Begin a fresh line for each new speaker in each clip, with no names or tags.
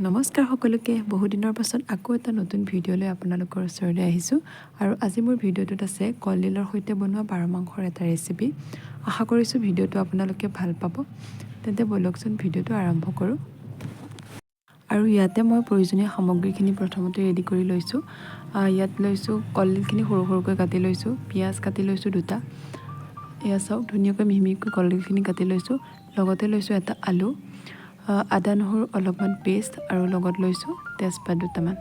নমস্কাৰ সকলোকে বহুদিনৰ পাছত আকৌ এটা নতুন ভিডিঅ' লৈ আপোনালোকৰ ওচৰলৈ আহিছোঁ আৰু আজি মোৰ ভিডিঅ'টোত আছে কলডিলৰ সৈতে বনোৱা পাৰ মাংসৰ এটা ৰেচিপি আশা কৰিছোঁ ভিডিঅ'টো আপোনালোকে ভাল পাব তেন্তে বলকচোন ভিডিঅ'টো আৰম্ভ কৰোঁ আৰু ইয়াতে মই প্ৰয়োজনীয় সামগ্ৰীখিনি প্ৰথমতে ৰেডি কৰি লৈছোঁ ইয়াত লৈছোঁ কলডিলখিনি সৰু সৰুকৈ কাটি লৈছোঁ পিঁয়াজ কাটি লৈছোঁ দুটা এয়া চাওক ধুনীয়াকৈ মিহি মিহিকৈ কলডিলখিনি কাটি লৈছোঁ লগতে লৈছোঁ এটা আলু আদা নহৰু অলপমান পেষ্ট আৰু লগত লৈছোঁ তেজপাত দুটামান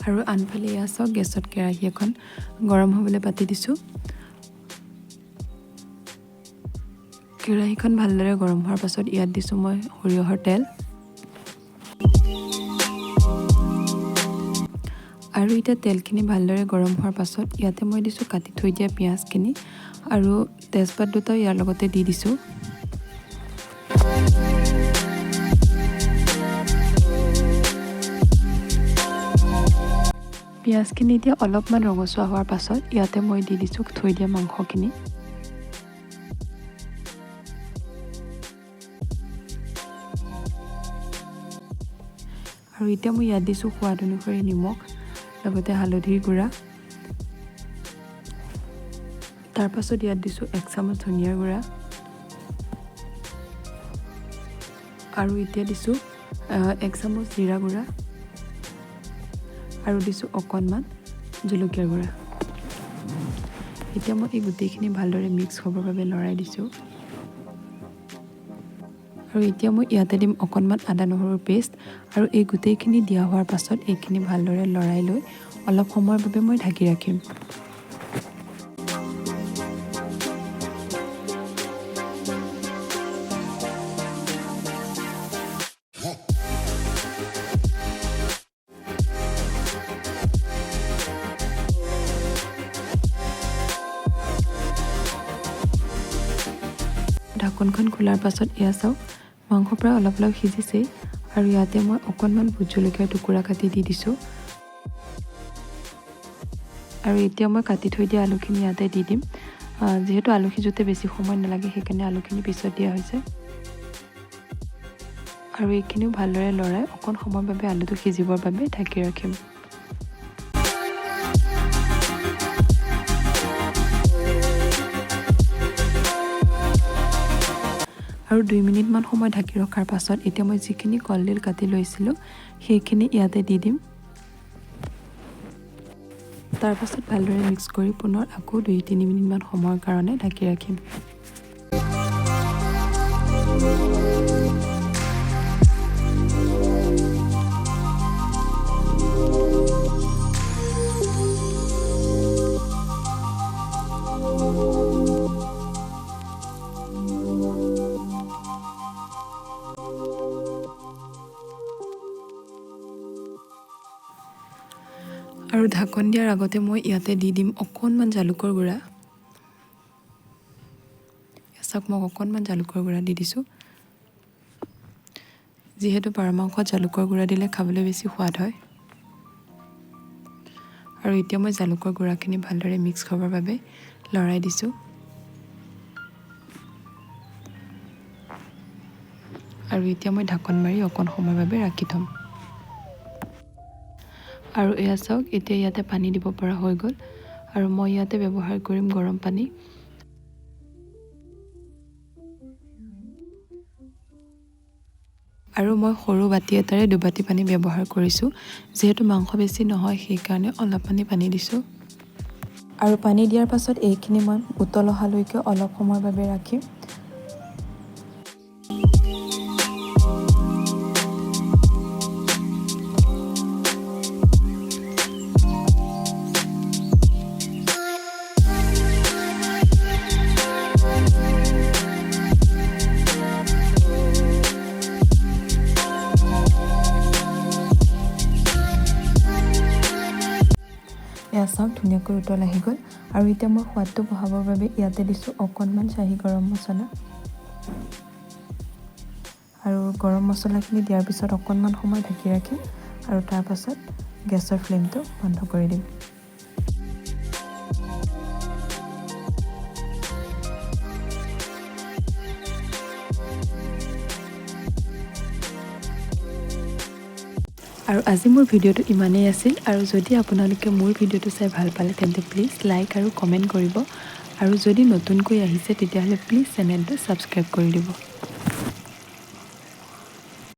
আৰু আনফালে এয়া চাওক গেছত কেৰাহী এখন গৰম হ'বলৈ পাতি দিছোঁ কেৰাহীখন ভালদৰে গৰম হোৱাৰ পাছত ইয়াত দিছোঁ মই সৰিয়হৰ তেল আৰু এতিয়া তেলখিনি ভালদৰে গৰম হোৱাৰ পাছত ইয়াতে মই দিছোঁ কাটি থৈ দিয়া পিঁয়াজখিনি আৰু তেজপাত দুটাও ইয়াৰ লগতে দি দিছোঁ পিঁয়াজখিনি এতিয়া অলপমান ৰঙচুৱা হোৱাৰ পাছত ইয়াতে মই দি দিছোঁ থৈ দিয়া মাংসখিনি আৰু এতিয়া মই ইয়াত দিছোঁ সোৱাদ অনুসৰি নিমখ লগতে হালধিৰ গুড়া তাৰ পাছত ইয়াত দিছোঁ 1 চামুচ ধনিয়াৰ গুড়া আৰু এতিয়া দিছোঁ 1 চামুচ জিৰা গুড়া আৰু দিছোঁ অকণমান জলকীয়াৰ গুড়া এতিয়া মই এই গোটেইখিনি ভালদৰে মিক্স হ'বৰ বাবে লৰাই দিছোঁ আৰু এতিয়া মই ইয়াতে দিম অকণমান আদা নহৰুৰ পেষ্ট আৰু এই গোটেইখিনি দিয়া হোৱাৰ পাছত এইখিনি ভালদৰে লৰাই লৈ অলপ সময়ৰ বাবে মই ঢাকি ৰাখিম ঢাকনখন খোলাৰ পাছত এয়া চাওক মাংস প্ৰায় অলপ অলপ সিজিছেই আৰু ইয়াতে মই অকণমান ভোট জলকীয়াৰ টুকুৰা কাটি দি দিছোঁ আৰু এতিয়া মই কাটি থৈ দিয়া আলুখিনি ইয়াতে দি দিম যিহেতু আলু সিজোতে বেছি সময় নালাগে সেইকাৰণে আলুখিনি পিছত দিয়া হৈছে আৰু এইখিনিও ভালদৰে লৰাই অকণ সময়ৰ বাবে আলুটো সিজিবৰ বাবে ঢাকি ৰাখিম আৰু 2 মিনিটমান সময় ঢাকি ৰখাৰ পাছত এতিয়া মই যিখিনি কলডিল কাটি লৈছিলোঁ সেইখিনি ইয়াতে দি দিম তাৰ পাছত ভালদৰে মিক্স কৰি পুনৰ আকৌ 2-3 মিনিটমান সময়ৰ কাৰণে ঢাকি ৰাখিম আৰু ঢাকন দিয়াৰ আগতে মই ইয়াতে দি দিম অকণমান জালুকৰ গুড়া চাওক মই অকণমান জালুকৰ গুড়া দি দিছোঁ যিহেতু পাৰ মাংসত জালুকৰ গুড়া দিলে খাবলৈ বেছি সোৱাদ হয় আৰু এতিয়া মই জালুকৰ গুড়াখিনি ভালদৰে মিক্স হ'বৰ বাবে লৰাই দিছোঁ আৰু এতিয়া মই ঢাকন মাৰি অকণ সময়ৰ বাবে ৰাখি থ'ম আৰু এয়া চাওক এতিয়া ইয়াতে পানী দিব পৰা হৈ গ'ল আৰু মই ইয়াতে ব্যৱহাৰ কৰিম গৰম পানী আৰু মই সৰু বাতি এটাৰে 2 বাতি পানী ব্যৱহাৰ কৰিছোঁ যিহেতু মাংস বেছি নহয় সেইকাৰণে অলপমানি পানী দিছোঁ আৰু পানী দিয়াৰ পাছত এইখিনি মই উতল অহালৈকে অলপ সময়ৰ বাবে ৰাখিম এয়া চাওক ধুনীয়াকৈ উতল আহি গ'ল আৰু এতিয়া মই সোৱাদটো বঢ়াবৰ বাবে ইয়াতে দিছোঁ অকণমান চাহী গৰম মছলা আৰু গৰম মছলাখিনি দিয়াৰ পিছত অকণমান সময় ঢাকি ৰাখিম আৰু তাৰ পাছত গেছৰ ফ্লেমটো বন্ধ কৰি দিম। আৰু আজি মোৰ ভিডিঅ'টো ইমানেই আছিল আৰু যদি আপোনালোকে মোৰ ভিডিঅ'টো চাই ভাল পালে তেন্তে প্লিজ লাইক আৰু কমেণ্ট কৰিব আৰু যদি নতুনকৈ আহিছে তেতিয়াহ'লে প্লিজ চেনেলটো ছাবস্ক্ৰাইব কৰি দিব।